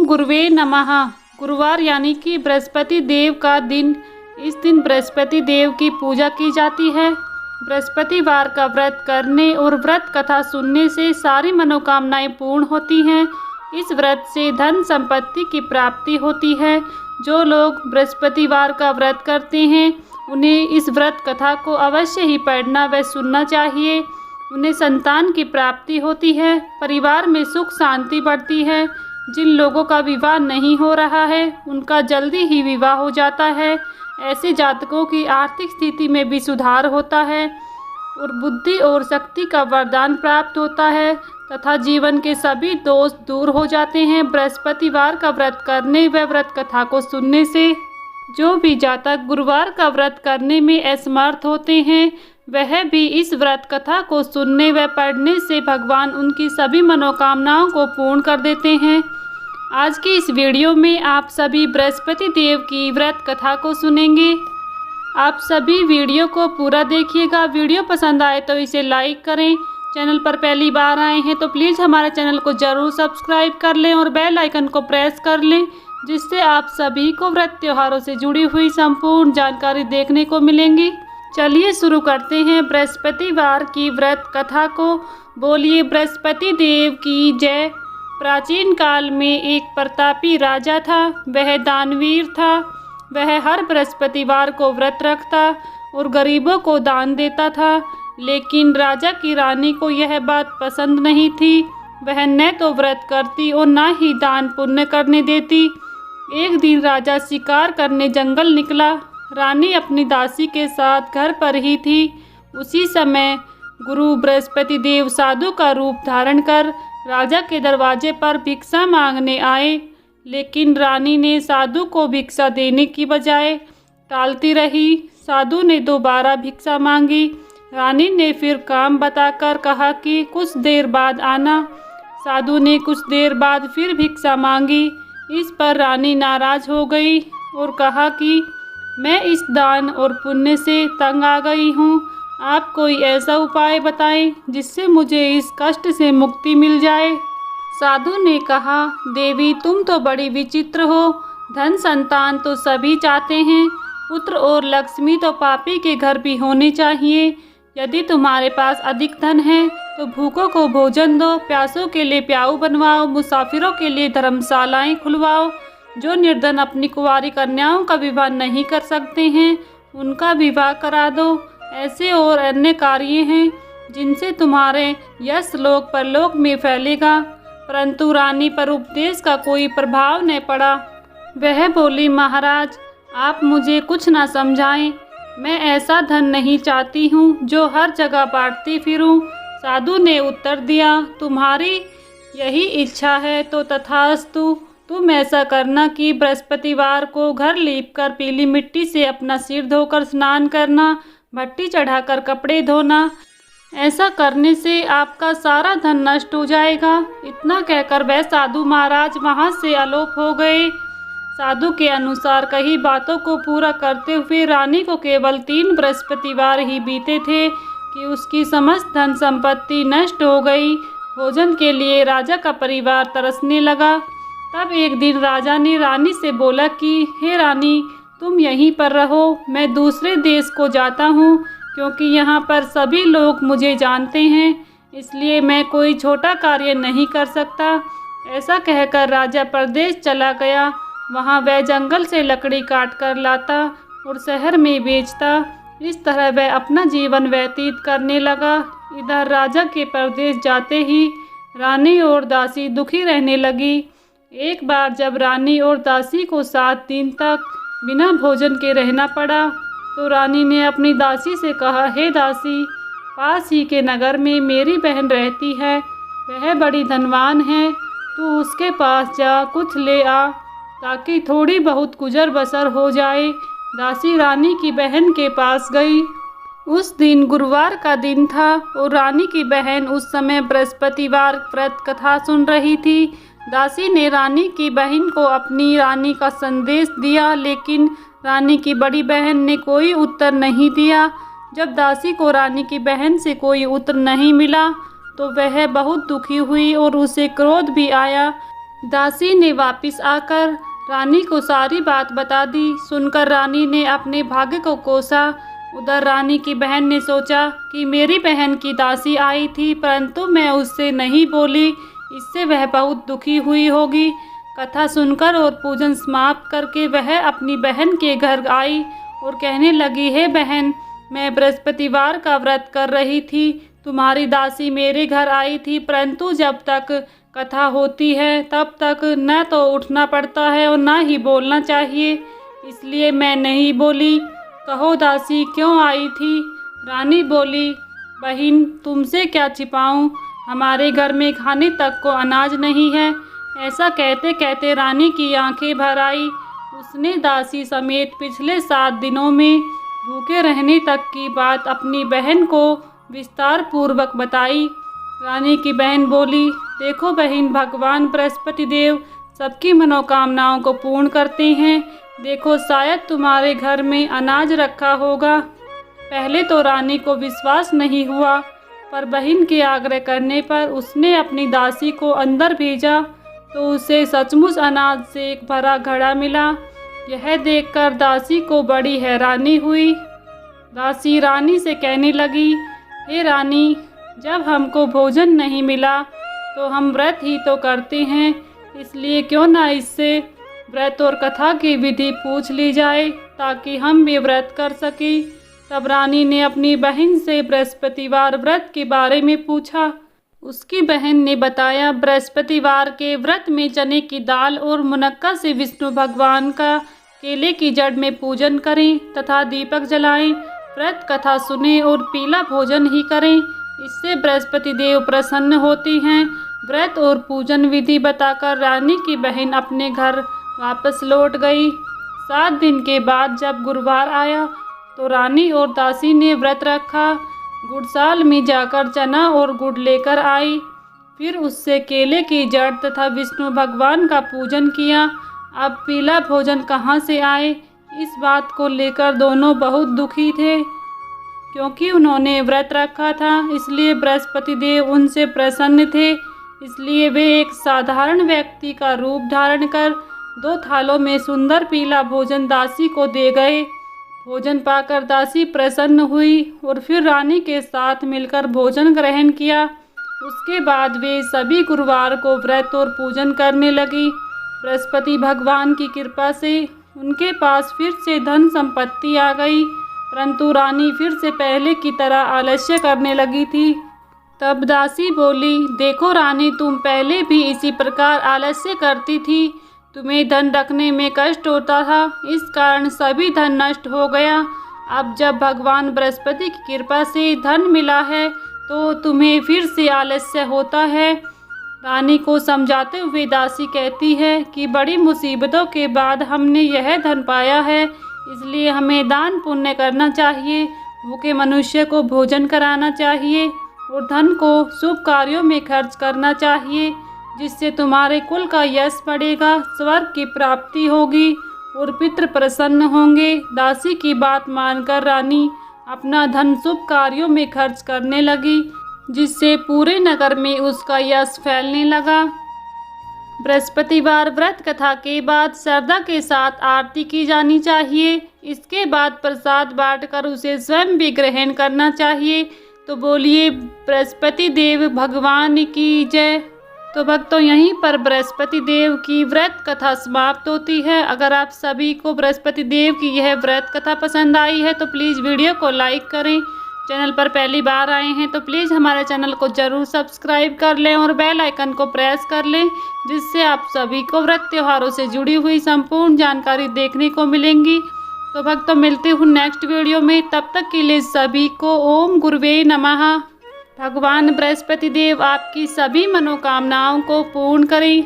ओम गुरुवे नमः। गुरुवार यानी कि बृहस्पति देव का दिन। इस दिन बृहस्पति देव की पूजा की जाती है। बृहस्पतिवार का व्रत करने और व्रत कथा सुनने से सारी मनोकामनाएं पूर्ण होती हैं। इस व्रत से धन संपत्ति की प्राप्ति होती है। जो लोग बृहस्पतिवार का व्रत करते हैं उन्हें इस व्रत कथा को अवश्य ही पढ़ना व सुनना चाहिए। उन्हें संतान की प्राप्ति होती है, परिवार में सुख शांति बढ़ती है। जिन लोगों का विवाह नहीं हो रहा है उनका जल्दी ही विवाह हो जाता है। ऐसे जातकों की आर्थिक स्थिति में भी सुधार होता है और बुद्धि और शक्ति का वरदान प्राप्त होता है तथा जीवन के सभी दोष दूर हो जाते हैं। बृहस्पतिवार का व्रत करने व व्रत कथा को सुनने से जो भी जातक गुरुवार का व्रत करने में असमर्थ होते हैं वह भी इस व्रत कथा को सुनने व पढ़ने से भगवान उनकी सभी मनोकामनाओं को पूर्ण कर देते हैं। आज की इस वीडियो में आप सभी बृहस्पति देव की व्रत कथा को सुनेंगे। आप सभी वीडियो को पूरा देखिएगा। वीडियो पसंद आए तो इसे लाइक करें। चैनल पर पहली बार आए हैं तो प्लीज़ हमारे चैनल को ज़रूर सब्सक्राइब कर लें और बेल आइकन को प्रेस कर लें, जिससे आप सभी को व्रत त्योहारों से जुड़ी हुई संपूर्ण जानकारी देखने को मिलेंगी। चलिए शुरू करते हैं बृहस्पतिवार की व्रत कथा को। बोलिए बृहस्पति देव की जय। प्राचीन काल में एक प्रतापी राजा था। वह दानवीर था। वह हर बृहस्पतिवार को व्रत रखता और गरीबों को दान देता था। लेकिन राजा की रानी को यह बात पसंद नहीं थी। वह न तो व्रत करती और न ही दान पुण्य करने देती। एक दिन राजा शिकार करने जंगल निकला। रानी अपनी दासी के साथ घर पर ही थी। उसी समय गुरु बृहस्पति देव साधु का रूप धारण कर राजा के दरवाजे पर भिक्षा मांगने आए। लेकिन रानी ने साधु को भिक्षा देने की बजाय टालती रही। साधु ने दोबारा भिक्षा मांगी। रानी ने फिर काम बताकर कहा कि कुछ देर बाद आना। साधु ने कुछ देर बाद फिर भिक्षा मांगी। इस पर रानी नाराज हो गई और कहा कि मैं इस दान और पुण्य से तंग आ गई हूँ। आप कोई ऐसा उपाय बताएं जिससे मुझे इस कष्ट से मुक्ति मिल जाए। साधु ने कहा, देवी तुम तो बड़ी विचित्र हो। धन संतान तो सभी चाहते हैं, पुत्र और लक्ष्मी तो पापी के घर भी होने चाहिए। यदि तुम्हारे पास अधिक धन है तो भूखों को भोजन दो, प्यासों के लिए प्याऊ बनवाओ, मुसाफिरों के लिए धर्मशालाएं खुलवाओ। जो निर्धन अपनी कुंवारी कन्याओं का विवाह नहीं कर सकते हैं उनका विवाह करा दो। ऐसे और अन्य कार्य हैं जिनसे तुम्हारे यश लोक परलोक में फैलेगा। परंतु रानी पर उपदेश का कोई प्रभाव न पड़ा। वह बोली, महाराज आप मुझे कुछ ना समझाएं। मैं ऐसा धन नहीं चाहती हूँ जो हर जगह बांटती फिरूं। साधु ने उत्तर दिया, तुम्हारी यही इच्छा है तो तथास्तु। तुम ऐसा करना कि बृहस्पतिवार को घर लीपकर पीली मिट्टी से अपना सिर धोकर स्नान करना, भट्टी चढ़ाकर कपड़े धोना। ऐसा करने से आपका सारा धन नष्ट हो जाएगा। इतना कहकर वह साधु महाराज वहाँ से अलोप हो गए। साधु के अनुसार कई बातों को पूरा करते हुए रानी को केवल 3 बृहस्पतिवार ही बीते थे कि उसकी समस्त धन संपत्ति नष्ट हो गई। भोजन के लिए राजा का परिवार तरसने लगा। तब एक दिन राजा ने रानी से बोला कि हे रानी तुम यहीं पर रहो, मैं दूसरे देश को जाता हूँ क्योंकि यहाँ पर सभी लोग मुझे जानते हैं, इसलिए मैं कोई छोटा कार्य नहीं कर सकता। ऐसा कहकर राजा परदेश चला गया। वहाँ वह जंगल से लकड़ी काट कर लाता और शहर में बेचता। इस तरह वह अपना जीवन व्यतीत करने लगा। इधर राजा के परदेश जाते ही रानी और दासी दुखी रहने लगी। एक बार जब रानी और दासी को 7 दिन तक बिना भोजन के रहना पड़ा तो रानी ने अपनी दासी से कहा, हे दासी पास ही के नगर में मेरी बहन रहती है, वह बड़ी धनवान है, तू उसके पास जा कुछ ले आ ताकि थोड़ी बहुत गुजर बसर हो जाए। दासी रानी की बहन के पास गई। उस दिन गुरुवार का दिन था और रानी की बहन उस समय बृहस्पतिवार व्रत कथा सुन रही थी। दासी ने रानी की बहन को अपनी रानी का संदेश दिया, लेकिन रानी की बड़ी बहन ने कोई उत्तर नहीं दिया। जब दासी को रानी की बहन से कोई उत्तर नहीं मिला तो वह बहुत दुखी हुई और उसे क्रोध भी आया। दासी ने वापस आकर रानी को सारी बात बता दी। सुनकर रानी ने अपने भाग्य को कोसा। उधर रानी की बहन ने सोचा कि मेरी बहन की दासी आई थी, परंतु मैं उससे नहीं बोली, इससे वह बहुत दुखी हुई होगी। कथा सुनकर और पूजन समाप्त करके वह अपनी बहन के घर आई और कहने लगी, हे बहन, मैं बृहस्पतिवार का व्रत कर रही थी, तुम्हारी दासी मेरे घर आई थी, परंतु जब तक कथा होती है तब तक न तो उठना पड़ता है और न ही बोलना चाहिए, इसलिए मैं नहीं बोली। कहो दासी क्यों आई थी? रानी बोली, बहन तुमसे क्या छिपाऊं, हमारे घर में खाने तक को अनाज नहीं है। ऐसा कहते कहते रानी की आंखें भर आई। उसने दासी समेत पिछले 7 दिनों में भूखे रहने तक की बात अपनी बहन को विस्तार पूर्वक बताई। रानी की बहन बोली, देखो बहन, भगवान बृहस्पति देव सबकी मनोकामनाओं को पूर्ण करते हैं। देखो शायद तुम्हारे घर में अनाज रखा होगा। पहले तो रानी को विश्वास नहीं हुआ, पर बहन के आग्रह करने पर उसने अपनी दासी को अंदर भेजा तो उसे सचमुच अनाज से एक भरा घड़ा मिला। यह देखकर दासी को बड़ी हैरानी हुई। दासी रानी से कहने लगी, हे रानी, जब हमको भोजन नहीं मिला तो हम व्रत ही तो करते हैं, इसलिए क्यों ना इससे व्रत और कथा की विधि पूछ ली जाए ताकि हम भी व्रत कर सकें। तब रानी ने अपनी बहन से बृहस्पतिवार व्रत के बारे में पूछा। उसकी बहन ने बताया, बृहस्पतिवार के व्रत में चने की दाल और मुनक्का से विष्णु भगवान का केले की जड़ में पूजन करें तथा दीपक जलाएं, व्रत कथा सुने और पीला भोजन ही करें, इससे बृहस्पति देव प्रसन्न होते हैं। व्रत और पूजन विधि बताकर रानी की बहन अपने घर वापस लौट गई। 7 दिन के बाद जब गुरुवार आया तो रानी और दासी ने व्रत रखा। गुड़साल में जाकर चना और गुड़ लेकर आई, फिर उससे केले की जड़ तथा विष्णु भगवान का पूजन किया। अब पीला भोजन कहाँ से आए, इस बात को लेकर दोनों बहुत दुखी थे, क्योंकि उन्होंने व्रत रखा था, इसलिए बृहस्पति देव उनसे प्रसन्न थे। इसलिए वे एक साधारण व्यक्ति का रूप धारण कर 2 थालों में सुंदर पीला भोजन दासी को दे गए। भोजन पाकर दासी प्रसन्न हुई और फिर रानी के साथ मिलकर भोजन ग्रहण किया। उसके बाद वे सभी गुरुवार को व्रत और पूजन करने लगी। बृहस्पति भगवान की कृपा से उनके पास फिर से धन संपत्ति आ गई, परंतु रानी फिर से पहले की तरह आलस्य करने लगी थी। तब दासी बोली, देखो रानी, तुम पहले भी इसी प्रकार आलस्य करती थी, तुम्हें धन रखने में कष्ट होता था, इस कारण सभी धन नष्ट हो गया। अब जब भगवान बृहस्पति की कृपा से धन मिला है तो तुम्हें फिर से आलस्य होता है। रानी को समझाते हुए दासी कहती है कि बड़ी मुसीबतों के बाद हमने यह धन पाया है, इसलिए हमें दान पुण्य करना चाहिए, भूखे मनुष्य को भोजन कराना चाहिए और धन को शुभ कार्यों में खर्च करना चाहिए, जिससे तुम्हारे कुल का यश बढ़ेगा, स्वर्ग की प्राप्ति होगी और पितृ प्रसन्न होंगे। दासी की बात मानकर रानी अपना धन शुभ कार्यों में खर्च करने लगी, जिससे पूरे नगर में उसका यश फैलने लगा। बृहस्पतिवार व्रत कथा के बाद श्रद्धा के साथ आरती की जानी चाहिए। इसके बाद प्रसाद बांटकर उसे स्वयं भी ग्रहण करना चाहिए। तो बोलिए बृहस्पति देव भगवान की जय। तो भक्तों, यहीं पर बृहस्पति देव की व्रत कथा समाप्त होती है। अगर आप सभी को बृहस्पति देव की यह व्रत कथा पसंद आई है तो प्लीज़ वीडियो को लाइक करें। चैनल पर पहली बार आए हैं तो प्लीज़ हमारे चैनल को ज़रूर सब्सक्राइब कर लें और बेल आइकन को प्रेस कर लें, जिससे आप सभी को व्रत त्योहारों से जुड़ी हुई संपूर्ण जानकारी देखने को मिलेंगी। तो भक्तों, मिलते हूँ नेक्स्ट वीडियो में, तब तक के लिए सभी को ओम गुरुवे नमः। भगवान बृहस्पति देव आपकी सभी मनोकामनाओं को पूर्ण करें।